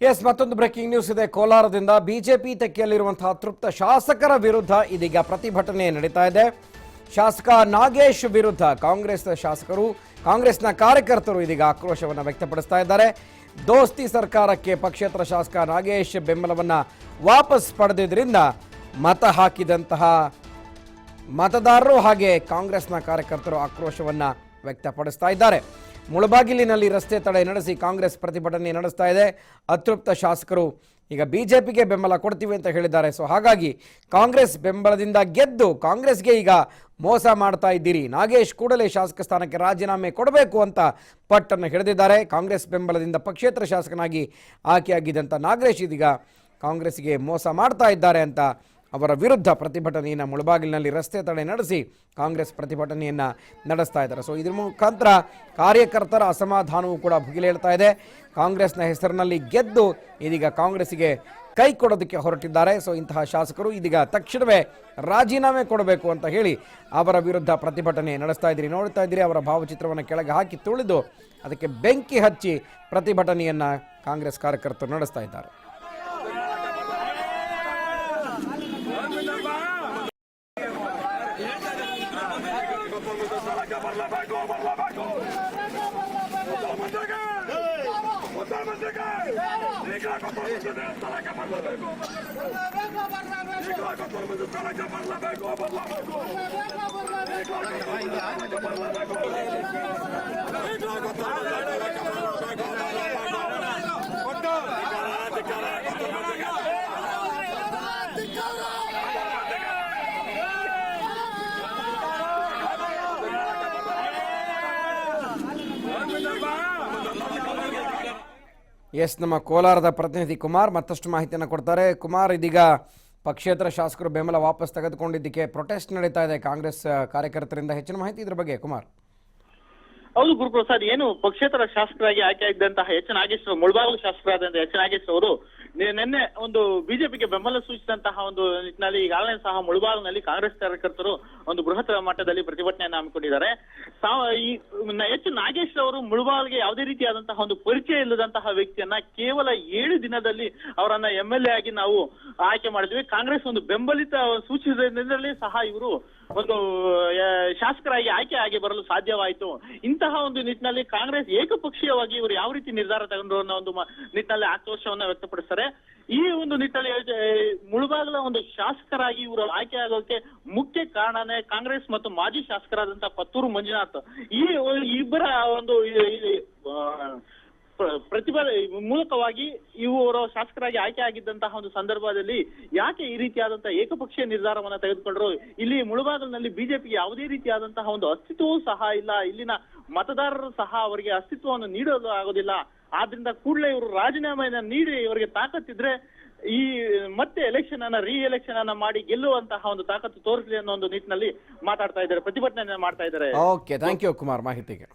S, ಮತ್ತೊಂದು breaking news ಇದೆ. ಕೋಲಾರದಿಂದ BJP ತೆಕ್ಕೆಯಲ್ಲಿರುವಂತಹ ಅತೃಪ್ತ ಶಾಸಕರ ವಿರುದ್ಧ ಇದೀಗ ಪ್ರತಿಭಟನೆ ನಡೀತಾ ಇದೆ. ಶಾಸಕ ನಾಗೇಶ್ ವಿರುದ್ಧ ಕಾಂಗ್ರೆಸ್ನ ಕಾರ್ಯಕರ್ತರು ಇದೀಗ ಆಕ್ರೋಶವನ್ನು ವ್ಯಕ್ತಪಡಿಸ್ತಾ ಇದ್ದಾರೆ. ದೋಸ್ತಿ ಸರ್ಕಾರಕ್ಕೆ ಪಕ್ಷೇತರ ಶಾಸಕ ನಾಗೇಶ್ ಬೆಂಬಲವನ್ನ ವಾಪಸ್ ಪಡೆದಿದ್ದರಿಂದ ಮತ ಹಾಕಿದಂತಹ ಮತದಾರರು ಹಾಗೆ ಕಾಂಗ್ರೆಸ್ನ ಕಾರ್ಯಕರ್ತರು ಆಕ್ರೋಶವನ್ನ ವ್ಯಕ್ತಪಡಿಸ್ತಾ ಇದ್ದಾರೆ. ಮುಳಬಾಗಿಲಿನಲ್ಲಿ ರಸ್ತೆ ತಡೆ ನಡೆಸಿ ಕಾಂಗ್ರೆಸ್ ಪ್ರತಿಭಟನೆ ನಡೆಸ್ತಾ ಇದೆ. ಅತೃಪ್ತ ಶಾಸಕರು ಈಗ ಬಿಜೆಪಿಗೆ ಬೆಂಬಲ ಕೊಡ್ತೀವಿ ಅಂತ ಹೇಳಿದ್ದಾರೆ. ಸೊ ಹಾಗಾಗಿ ಕಾಂಗ್ರೆಸ್ ಬೆಂಬಲದಿಂದ ಗೆದ್ದು ಕಾಂಗ್ರೆಸ್ಗೆ ಈಗ ಮೋಸ ಮಾಡ್ತಾ ಇದ್ದೀರಿ, ನಾಗೇಶ್ ಕೂಡಲೇ ಶಾಸಕ ಸ್ಥಾನಕ್ಕೆ ರಾಜೀನಾಮೆ ಕೊಡಬೇಕು ಅಂತ ಪಟ್ಟನ್ನು ಹಿಡಿದಿದ್ದಾರೆ. ಕಾಂಗ್ರೆಸ್ ಬೆಂಬಲದಿಂದ ಪಕ್ಷೇತರ ಶಾಸಕನಾಗಿ ಆಯ್ಕೆಯಾಗಿದ್ದಂಥ ನಾಗೇಶ್ ಇದೀಗ ಕಾಂಗ್ರೆಸ್ಗೆ ಮೋಸ ಮಾಡ್ತಾ ಇದ್ದಾರೆ ಅಂತ ಅವರ ವಿರುದ್ಧ ಪ್ರತಿಭಟನೆಯನ್ನು ಮುಳಬಾಗಿಲಿನಲ್ಲಿ ರಸ್ತೆ ತಡೆ ನಡೆಸಿ ಕಾಂಗ್ರೆಸ್ ಪ್ರತಿಭಟನೆಯನ್ನು ನಡೆಸ್ತಾ ಇದ್ದಾರೆ. ಸೊ ಇದ್ರ ಮುಖಾಂತರ ಕಾರ್ಯಕರ್ತರ ಅಸಮಾಧಾನವೂ ಕೂಡ ಭುಗಿಲೇಳ್ತಾ ಇದೆ. ಕಾಂಗ್ರೆಸ್ನ ಹೆಸರಿನಲ್ಲಿ ಗೆದ್ದು ಇದೀಗ ಕಾಂಗ್ರೆಸ್ಸಿಗೆ ಕೈ ಕೊಡೋದಕ್ಕೆ ಹೊರಟಿದ್ದಾರೆ. ಸೊ ಇಂತಹ ಶಾಸಕರು ಇದೀಗ ತಕ್ಷಣವೇ ರಾಜೀನಾಮೆ ಕೊಡಬೇಕು ಅಂತ ಹೇಳಿ ಅವರ ವಿರುದ್ಧ ಪ್ರತಿಭಟನೆ ನಡೆಸ್ತಾ ಇದ್ದೀರಿ. ನೋಡ್ತಾ ಇದ್ದೀರಿ, ಅವರ ಭಾವಚಿತ್ರವನ್ನು ಕೆಳಗೆ ಹಾಕಿ ತುಳಿದು ಅದಕ್ಕೆ ಬೆಂಕಿ ಹಚ್ಚಿ ಪ್ರತಿಭಟನೆಯನ್ನು ಕಾಂಗ್ರೆಸ್ ಕಾರ್ಯಕರ್ತರು ನಡೆಸ್ತಾ ಇದ್ದಾರೆ. ಎಸ್, ನಮ್ಮ ಕೋಲಾರದ ಪ್ರತಿನಿಧಿ ಕುಮಾರ್ ಮತ್ತಷ್ಟು ಮಾಹಿತಿಯನ್ನು ಕೊಡ್ತಾರೆ. ಕುಮಾರ್, ಇದೀಗ ಪಕ್ಷೇತರ ಶಾಸಕರು ಬೆಂಬಲ ವಾಪಸ್ ತೆಗೆದುಕೊಂಡಿದ್ದಕ್ಕೆ ಪ್ರೊಟೆಸ್ಟ್ ನಡೀತಾ ಇದೆ ಕಾಂಗ್ರೆಸ್ ಕಾರ್ಯಕರ್ತರಿಂದ. ಹೆಚ್ಚಿನ ಮಾಹಿತಿ ಇದ್ರ ಬಗ್ಗೆ ಕುಮಾರ್. ಹೌದು ಗುರುಪ್ರಸಾದ್, ಏನು ಪಕ್ಷೇತರ ಶಾಸಕರಾಗಿ ಆಯ್ಕೆಯಾಗಿದ್ದಂತಹ ಎಚ್ ನಾಗೇಶ್ವರ, ಮುಳಬಾಗಿಲು ಶಾಸಕರಾದಂತಹ ಎಚ್ ನಾಗೇಶ್ ಅವರು ನಿನ್ನೆ ಒಂದು ಬಿಜೆಪಿಗೆ ಬೆಂಬಲ ಸೂಚಿಸಿದಂತಹ ಒಂದು ನಿಟ್ಟಿನಲ್ಲಿ ಈಗಾಗಲೇ ಸಹ ಮುಳಬಾಗಿಲಿನಲ್ಲಿ ಕಾಂಗ್ರೆಸ್ ಕಾರ್ಯಕರ್ತರು ಒಂದು ಬೃಹತ್ ಮಟ್ಟದಲ್ಲಿ ಪ್ರತಿಭಟನೆಯನ್ನು ಹಮ್ಮಿಕೊಂಡಿದ್ದಾರೆ. ಎಚ್ ನಾಗೇಶ್ ಅವರು ಮುಳಬಾಗಿಲಿಗೆ ಯಾವುದೇ ರೀತಿಯಾದಂತಹ ಒಂದು ಪರಿಚಯ ಇಲ್ಲದಂತಹ ವ್ಯಕ್ತಿಯನ್ನ ಕೇವಲ 7 ದಿನದಲ್ಲಿ ಅವರನ್ನ MLA ಆಗಿ ನಾವು ಆಯ್ಕೆ ಮಾಡಿದ್ವಿ. ಕಾಂಗ್ರೆಸ್ ಒಂದು ಬೆಂಬಲಿತ ಸೂಚಿಸಿದ್ರಲ್ಲಿ ಸಹ ಇವರು ಒಂದು ಶಾಸಕರಾಗಿ ಆಗಿ ಬರಲು ಸಾಧ್ಯವಾಯಿತು. ಇಂತಹ ಒಂದು ನಿಟ್ಟಿನಲ್ಲಿ ಕಾಂಗ್ರೆಸ್ ಏಕಪಕ್ಷೀಯವಾಗಿ ಇವರು ಯಾವ ರೀತಿ ನಿರ್ಧಾರ ತಗೊಂಡ್ರು ಅನ್ನೋ ಒಂದು ನಿಟ್ಟಿನಲ್ಲಿ ಆಕ್ರೋಶವನ್ನ ವ್ಯಕ್ತಪಡಿಸ್ತಾರೆ. ಈ ಒಂದು ನಿಟ್ಟಿನಲ್ಲಿ ಮುಳಬಾಗಿಲ ಒಂದು ಶಾಸಕರಾಗಿ ಇವರು ಆಯ್ಕೆ ಆಗೋಕೆ ಮುಖ್ಯ ಕಾರಣನೇ ಕಾಂಗ್ರೆಸ್ ಮತ್ತು ಮಾಜಿ ಶಾಸಕರಾದಂತಹ ಪತ್ತೂರು ಮಂಜುನಾಥ್. ಈ ಇಬ್ಬರ ಒಂದು ಪ್ರತಿಭಟನೆ ಮೂಲಕವಾಗಿ ಇವರು ಶಾಸಕರಾಗಿ ಆಯ್ಕೆ ಆಗಿದ್ದಂತಹ ಒಂದು ಸಂದರ್ಭದಲ್ಲಿ ಯಾಕೆ ಈ ರೀತಿಯಾದಂತಹ ಏಕಪಕ್ಷೀಯ ನಿರ್ಧಾರವನ್ನ ತೆಗೆದುಕೊಂಡ್ರು? ಇಲ್ಲಿ ಮುಳಬಾಗಿಲಿನಲ್ಲಿ ಬಿಜೆಪಿಗೆ ಯಾವುದೇ ರೀತಿಯಾದಂತಹ ಒಂದು ಅಸ್ತಿತ್ವವೂ ಸಹ ಇಲ್ಲ. ಇಲ್ಲಿನ ಮತದಾರರು ಸಹ ಅವರಿಗೆ ಅಸ್ತಿತ್ವವನ್ನು ನೀಡಲು ಆಗೋದಿಲ್ಲ. ಆದ್ರಿಂದ ಕೂಡಲೇ ಇವರು ರಾಜೀನಾಮೆಯನ್ನ ನೀಡಿ ಇವರಿಗೆ ತಾಕತ್ತಿದ್ರೆ ಈ ಮತ್ತೆ ಎಲೆಕ್ಷನ್ ಅನ್ನ ಮಾಡಿ ಗೆಲ್ಲುವಂತಹ ಒಂದು ತಾಕತ್ತು ತೋರಿಸಲಿ ಅನ್ನೋ ಒಂದು ನಿಟ್ಟಿನಲ್ಲಿ ಮಾತಾಡ್ತಾ ಇದ್ದಾರೆ, ಪ್ರತಿಭಟನೆ ಮಾಡ್ತಾ ಇದ್ದಾರೆ. ಓಕೆ, ಥ್ಯಾಂಕ್ ಯು ಕುಮಾರ್ ಮಾಹಿತಿಗೆ.